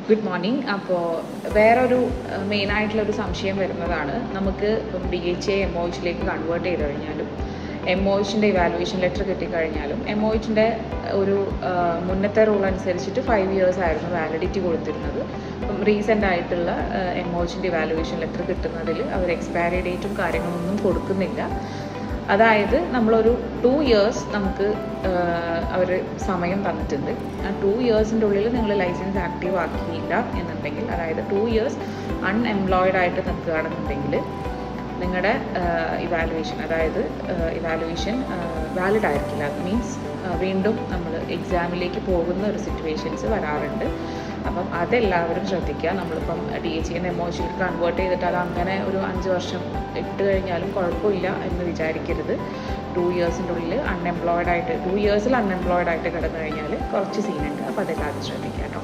Good morning. അപ്പോൾ വേറൊരു മെയിനായിട്ടുള്ളൊരു സംശയം വരുന്നതാണ്, നമുക്ക് ഇപ്പം DHA MOHലേക്ക് കൺവേർട്ട് ചെയ്ത് കഴിഞ്ഞാലും MOHൻ്റെ ഇവാലുവേഷൻ ലെറ്റർ കിട്ടിക്കഴിഞ്ഞാലും MOHൻ്റെ ഒരു മുന്നത്തെ റൂൾ അനുസരിച്ചിട്ട് 5 years ആയിരുന്നു വാലിഡിറ്റി കൊടുത്തിരുന്നത്. അപ്പം റീസെൻ്റ് ആയിട്ടുള്ള MOHൻ്റെ ഇവാലുവേഷൻ ലെറ്റർ കിട്ടുന്നതിൽ അവർ എക്സ്പയറി ഡേറ്റും കാര്യങ്ങളൊന്നും കൊടുക്കുന്നില്ല. അതായത് നമ്മളൊരു 2 years നമുക്ക് അവർ സമയം തന്നിട്ടുണ്ട്. ആ 2 yearsൻ്റെ ഉള്ളിൽ നിങ്ങൾ ലൈസൻസ് ആക്റ്റീവ് ആക്കിയില്ല എന്നുണ്ടെങ്കിൽ, അതായത് 2 years അൺഎംപ്ലോയിഡ് ആയിട്ട് നിൽക്കുകയാണെന്നുണ്ടെങ്കിൽ നിങ്ങളുടെ ഇവാലുവേഷൻ, അതായത് ഇവാലുവേഷൻ വാലിഡ് ആയിരിക്കില്ല. അത് മീൻസ് വീണ്ടും നമ്മൾ എക്സാമിലേക്ക് പോകുന്ന ഒരു സിറ്റുവേഷൻസ് വരാറുണ്ട്. അപ്പം അതെല്ലാവരും ശ്രദ്ധിക്കുക. നമ്മളിപ്പം DHA MOHലേക്ക് കൺവേർട്ട് ചെയ്തിട്ട് അത് അങ്ങനെ ഒരു 5 വർഷം ഇട്ട് കഴിഞ്ഞാലും കുഴപ്പമില്ല എന്ന് വിചാരിക്കരുത്. 2 yearsൻ്റെ ഉള്ളിൽ അൺഎംപ്ലോയിഡ് ആയിട്ട് 2 yearsൽ അൺഎംപ്ലോയിഡ് ആയിട്ട് കിടന്നു കഴിഞ്ഞാൽ കുറച്ച് സീനുണ്ട്. അപ്പോൾ അതെല്ലാവരും ശ്രദ്ധിക്കുക കേട്ടോ.